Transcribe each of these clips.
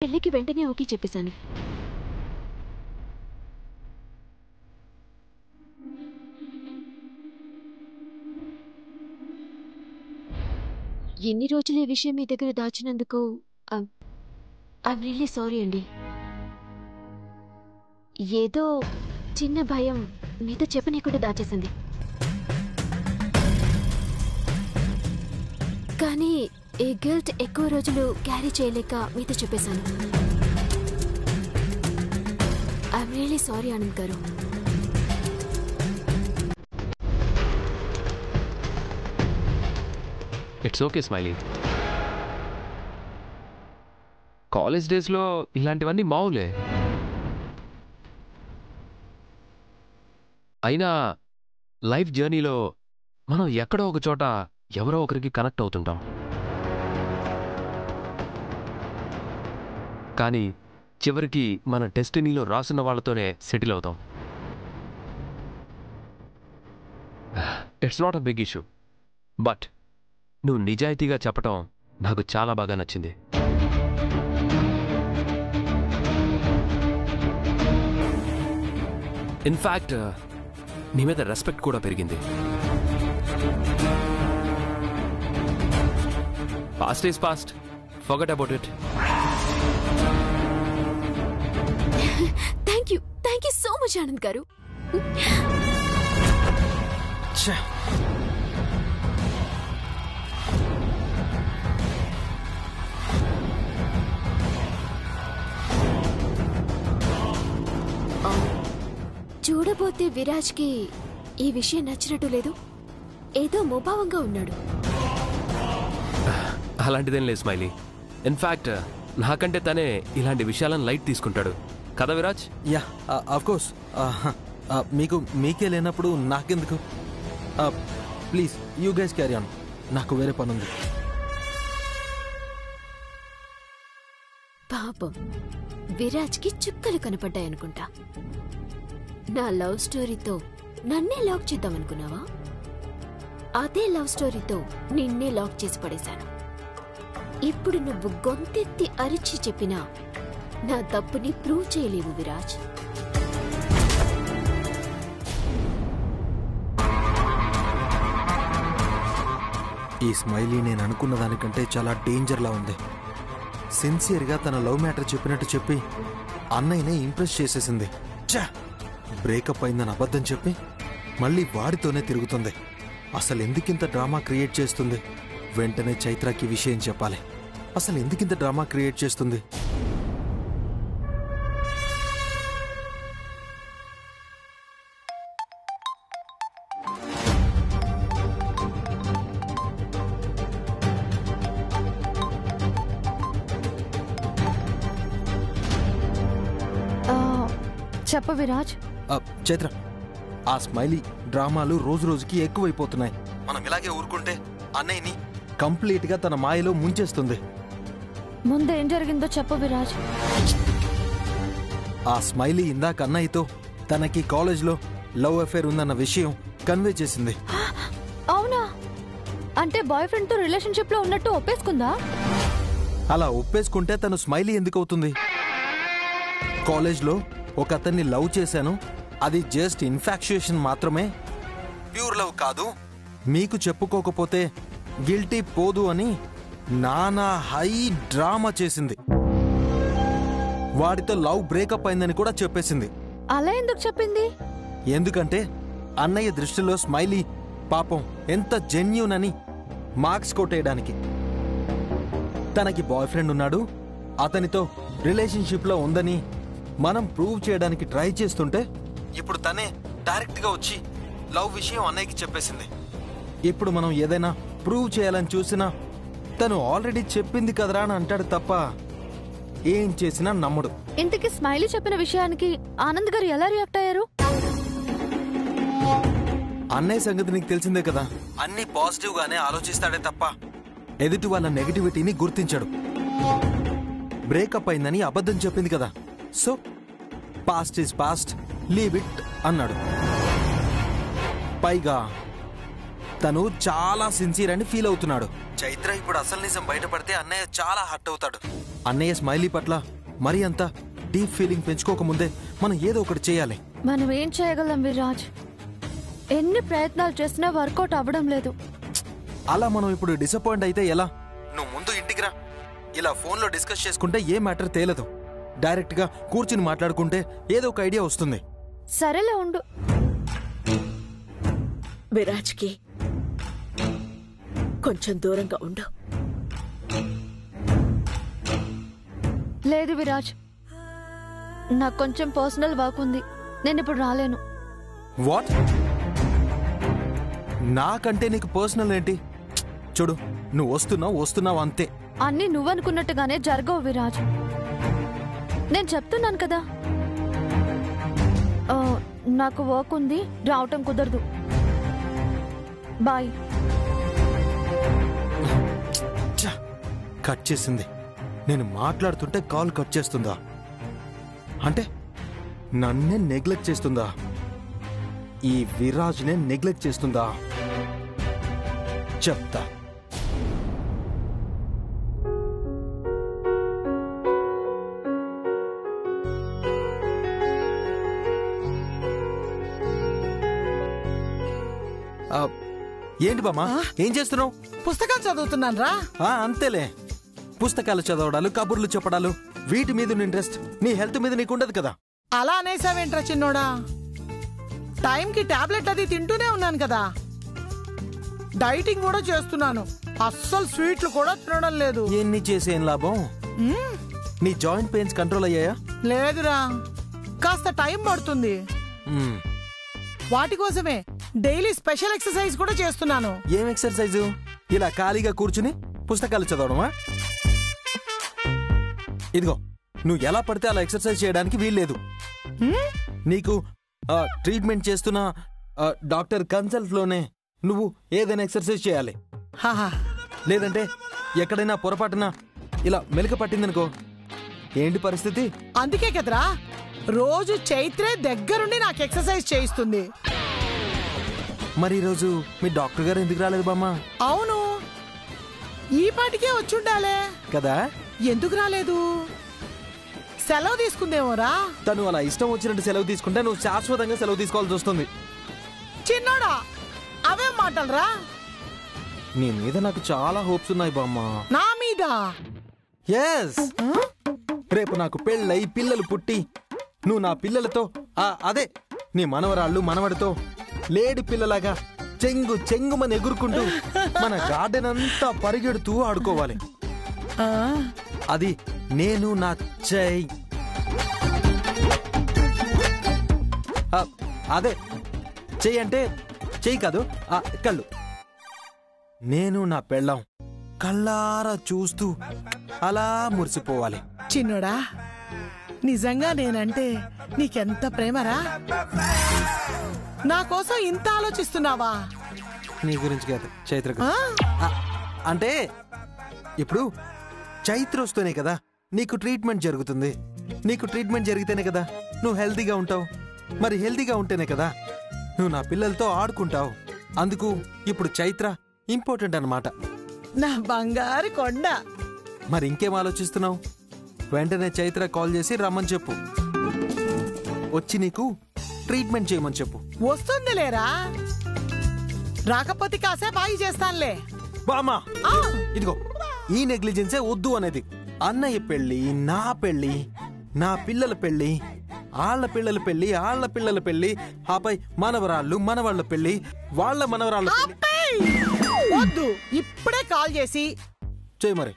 పెళ్ళికి వెంటనే ఓకే చెప్పేశాను. ఎన్ని రోజులు ఈ విషయం మీ దగ్గర దాచినందుకు ఐఎమ్ రియల్లీ సారీ అండి. ఏదో చిన్న భయం మీతో చెప్పనీయకుండా దాచేసింది. కానీ ఈ గిల్ట్ ఎక్కువ రోజులు క్యారీ చేయలేక మీతో చెప్పేశాను. ఐఎమ్ రియల్లీ సారీ ఆనంద్ గారు. It's okay smiley. కాలేజ్ డేస్లో ఇలాంటివన్నీ మామూలే. అయినా లైఫ్ జర్నీలో మనం ఎక్కడో ఒక చోట ఎవరో ఒకరికి కనెక్ట్ అవుతుంటాం. కానీ చివరికి మన డెస్టినీలో రాసున్న వాళ్ళతోనే సెటిల్ అవుతాం. It's not a big issue. But నువ్వు నిజాయితీగా చెప్పటం నాకు చాలా బాగా నచ్చింది. ఇన్ఫ్యాక్ట్ నీ మీద రెస్పెక్ట్ కూడా పెరిగింది. Past is past, forget about it. Thank you so much Anand గారు. చూడబోతే విరాజ్కి ఈ విషయం నచ్చినట్టు లేదు. ఏదో ముభావంగా ఉన్నాడు. అలాంటిదేం లేదు స్మైలీ. ఇన్ఫ్యాక్ట్ నాకంటే తనే ఇలాంటి విషయాలను లైట్ తీసుకుంటాడు కదా విరాజ్? Yeah of course. మీకు మీకే లేనప్పుడు నాకెందుకు? Please you guys carry on, నాకు వేరే పని ఉంది. పాపం విరాజ్కి చుక్కలు కనపడ్డాయనుకుంటా. నా లవ్ స్టోరీతో నన్నే లాక్ చేద్దామనుకున్నావా? అదే లవ్ స్టోరీతో నిన్నే లాక్ చేసి పడేశాను. ఇప్పుడు నువ్వు గొంతెత్తి అరిచి చెప్పినా నా తప్పుని ప్రూవ్ చేయలేవు విరాజ్. ఈ స్మైలీ నేను అనుకున్న దానికంటే చాలా డేంజర్లా ఉంది. సిన్సియర్గా తన లవ్ మ్యాటర్ చెప్పినట్టు చెప్పి అన్నయ్యనే ఇంప్రెస్ చేసేసింది. బ్రేకప్ అయిందని అబద్ధం చెప్పి మళ్ళీ వాడితోనే తిరుగుతుంది. అసలు ఎందుకింత డ్రామా క్రియేట్ చేస్తుంది? వెంటనే చైత్రకి విషయం చెప్పాలి. అసలు ఎందుకింత డ్రామా క్రియేట్ చేస్తుంది? చెప్ప విరాజ్. చైత్ర, ఆ స్మైలీ డ్రామాలు రోజు రోజుకి ఎక్కువైపోతున్నాయి. మనం ఇలాగే ఊరుకుంటే అన్నయ్యని కంప్లీట్ గా తన మాయలో ముంచేస్తుంది. ముందేం జరిగిందో చెప్ప విరాజ్. ఆ స్మైలీ ఇందాక అన్నయ్యతో తనకి కాలేజ్లో లవ్ అఫేర్ ఉందన్న విషయం కన్వే చేసింది. అవునా? అంటే బాయ్ ఫ్రెండ్ తో రిలేషన్షిప్ లో ఉన్నట్టు ఒప్పేసుకుందా? అలా ఒప్పేసుకుంటే తను స్మైలీ ఎందుకు అవుతుంది? కాలేజ్లో ఒక అతన్ని లవ్ చేశాను, అది జస్ట్ ఇన్ఫాక్చుయేషన్ మాత్రమే, ప్యూర్ లవ్ కాదు, మీకు చెప్పుకోకపోతే గిల్టీ పోదు అని నానా హై డ్రామా చేసింది. వాడితో లవ్ బ్రేకప్ అయిందని కూడా చెప్పేసింది. అలా ఎందుకు చెప్పింది? ఎందుకంటే అన్నయ్య దృష్టిలో స్మైలీ పాపం ఎంత జెన్యూన్ అని మార్క్స్ కొట్టేయడానికి. తనకి బాయ్ ఫ్రెండ్ ఉన్నాడు, అతనితో రిలేషన్షిప్ లో ఉందని మనం ప్రూవ్ చేయడానికి ట్రై చేస్తుంటే ఇప్పుడు తనే డైరెక్ట్ గా వచ్చి లవ్ విషయం అన్నయ్యకి చెప్పేసింది. ఇప్పుడు మనం ఏదైనా ప్రూవ్ చేయాలని చూసినా తను ఆల్రెడీ చెప్పింది కదరా అని అంటాడు తప్ప ఏం చేసినా నమ్మడు. ఇంతకీ స్మైలీ చెప్పిన విషయానికి ఆనంద్ గారు ఎలా రియాక్ట్ అయ్యారు? అన్నయ్య సంగతి నీకు తెలిసిందే కదా, అన్ని పాజిటివ్ గానే ఆలోచిస్తాడే తప్ప ఎదుటి వాళ్ళ నెగటివిటీని గుర్తించడు. బ్రేకప్ అయిందని అబద్ధం చెప్పింది కదా, so past is past, leave it అన్నాడు. పైగా తను చాలా సిన్సియర్ అని ఫీల్ అవుతున్నాడు. చైత్ర ఇప్పుడు అసలు నిజం బయటపడితే అన్నయ్య చాలా హర్ట్ అవుతాడు. అన్నయ్య స్మైలీ పట్ల మరీ అంత డీప్ ఫీలింగ్ పెంచుకోకముందే మనం ఏదో ఒకటి చేయాలి. మనం ఏం చేయగలం విరాజ్? ఎన్ని ప్రయత్నాలు చేసినా వర్కౌట్ అవ్వడం లేదు. అలా మనం ఇప్పుడు డిసప్పాయింట్ అయితే ఎలా? నువ్వు ముందు ఇంటికి రా. ఇలా ఫోన్లో డిస్కస్ చేసుకుంటే ఏ మ్యాటర్ తేలదు. డైరెక్ట్ గా కూర్చుని మాట్లాడుకుంటే ఏదో ఒక ఐడియా వస్తుంది. సరేలే ఉండు. విరాజ్కి కొంచెం దూరంగా ఉండు. లేదు విరాజ్, నాకు కొంచెం పర్సనల్ వర్క్ ఉంది. నేను ఇప్పుడు రాలేను. వాట్? నాకంటే నీకు పర్సనల్ ఏంటి? చూడు, నువ్వు వస్తున్నావు అంతే. అన్నీ నువ్వనుకున్నట్టుగానే జరగవు విరాజ్. నేను చెప్తున్నాను కదా, నాకు వర్క్ ఉంది, రావటం కుదరదు. బాయ్. కట్ చేసింది. నేను మాట్లాడుతుంటే కాల్ కట్ చేస్తుందా? అంటే నన్నే నెగ్లెక్ట్ చేస్తుందా? ఈ విరాజ్నే నెగ్లెక్ట్ చేస్తుందా? చెప్తా. ఏంటి బామ్మా, ఏం చేస్తున్నావు? పుస్తకాలు చదువుతున్నాను రా. అంతేలే, పుస్తకాలు చదవడాలు, కబుర్లు చెప్పడాలు, వీటి మీద ఇంట్రెస్ట్. నీ హెల్త్ మీద నీకుండదు కదా. అలా అనేసావేంట్రా చిన్నోడా? టైంకి టాబ్లెట్ అది తింటూనే ఉన్నాను కదా. డైటింగ్ కూడా చేస్తున్నాను. అస్సలు స్వీట్లు కూడా తినడం లేదు. ఎన్ని చేసేం లాభం? నీ జాయింట్ పెయిన్స్ కంట్రోల్ అయ్యాయా? లేదురా, కాస్త టైం పడుతుంది. వాటి కోసమే డైలీ స్పెషల్ ఎక్సర్సైజ్ కూడా చేస్తున్నాను. ఏం ఎక్సర్సైజు? ఇలా ఖాళీగా కూర్చుని పుస్తకాలు చదవడమా? ఇదిగో, నువ్వు ఎలా పడితే అలా ఎక్సర్సైజ్ చేయడానికి వీల్లేదు. నీకు ట్రీట్మెంట్ చేస్తున్న డాక్టర్ కన్సల్ట్ లోనే నువ్వు ఏదైనా ఎక్సర్సైజ్ చేయాలి. లేదంటే ఎక్కడైనా పొరపాటున ఇలా మెలిక పట్టిందనుకో, ఏంటి పరిస్థితి? అందుకే కదరా రోజు చైత్రే దగ్గరుండి నాకు ఎక్సర్సైజ్ చేయిస్తుంది. మరి ఈరోజు మీ డాక్టర్ గారు ఎందుకు రాలేదు బామ్మా? అవును, ఈ పాటికే వచ్చుండాలే కదా. ఎందుకు రాలేదు? సెలవు తీసుకుందేమోరా. తను అలా ఇష్టం వచ్చినట్టు సెలవు తీసుకుంటే నువ్వు శాశ్వతంగా సెలవు తీసుకోవాల్సి వస్తుంది. చిన్నోడా, అవేం మాటలరా? నీ మీద నాకు చాలా హోప్స్ ఉన్నాయి బామ్మా. నా మీద? ఎస్. రేపు నాకు పెళ్ళై పిల్లలు పుట్టి నువ్వు నా పిల్లలతో అదే నీ మనవరాళ్ళు మనవడితో లేడి పిల్లలాగా చెంగు చెంగుమని ఎగురుకుంటూ మన గార్డెన్ అంతా పరిగెడుతూ ఆడుకోవాలి. అది నేను నా చెయ్యి. అదే చెయ్యి అంటే చెయ్యి కాదు, కళ్ళు. నేను నా పెళ్ళాం కళ్ళారా చూస్తూ అలా మురిసిపోవాలి. చిన్నోడా, నిజంగా నేనంటే నీకెంత ప్రేమరా? నా కోసం ఇంత ఆలోచిస్తున్నావా? నీ గురించి కాదు, చైత్ర. అంటే ఇప్పుడు చైత్ర వస్తేనే కదా నీకు ట్రీట్మెంట్ జరుగుతుంది. నీకు ట్రీట్మెంట్ జరిగితేనే కదా నువ్వు హెల్తీగా ఉంటావు. మరి హెల్తీగా ఉంటేనే కదా నువ్వు నా పిల్లలతో ఆడుకుంటావు. అందుకు ఇప్పుడు చైత్ర ఇంపార్టెంట్ అన్నమాట. నా బంగారు కొండ. మరి ఇంకేం ఆలోచిస్తున్నావు? వెంటనే చైత్ర కాల్ చేసి రమ్మని చెప్పు. వచ్చి నీకు ట్రీట్మెంట్ చేయమని చెప్పు. వస్తుంది లేరా, రాకపోతే కాసేపు ఆగి చేస్తానులే. బామా, ఇదిగో ఈ నెగ్లిజెన్సే వద్దు అనేది. అన్నయ్య పెళ్ళి, నా పెళ్ళి, నా పిల్లల పెళ్ళి, ఆళ్ల పిల్లల పెళ్ళి, ఆళ్ల పిల్లల పెళ్ళి, ఆపై మనవరాళ్ళు మనవాళ్ల పెళ్ళి, వాళ్ళ మనవరాళ్ళ పెళ్ళి. వద్దు, ఇప్పుడే కాల్ చేసి చేయి మరి.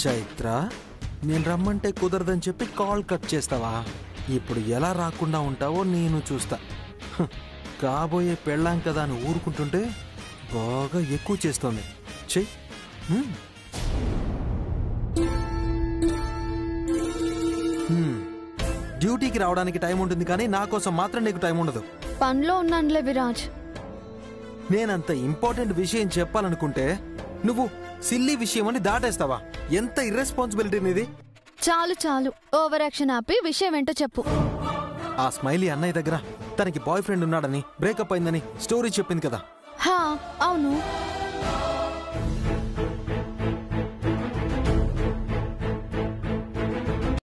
చైత్ర, నేను రమ్మంటే కుదరదని చెప్పి కాల్ కట్ చేస్తావా? ఇప్పుడు ఎలా రాకుండా ఉంటావో నేను చూస్తా. కాబోయే పెళ్ళాం కదా అని ఊరుకుంటుంటే బాగా ఎక్కువ చేస్తోంది. చెయ్యి. డ్యూటీకి రావడానికి టైం ఉంటుంది, కానీ నా కోసం మాత్రం నీకు టైం ఉండదు. పనిలో ఉన్నానులే విరాజ్. నేనంత ఇంపార్టెంట్ విషయం చెప్పాలనుకుంటే నువ్వు సిల్లీ విషయం అని దాటేస్తావా? ఎంత ఇర్రెస్పాన్సిబిలిటీ నీది. చాలు చాలు ఓవర్ యాక్షన్ ఆపి విషయం ఏంటో చెప్పు. ఆ స్మైలీ అన్నయ్య దగ్గర తనకి బాయ్ ఫ్రెండ్ ఉన్నాడని బ్రేకప్ అయిందని స్టోరీ చెప్పింది కదా. హా అవును.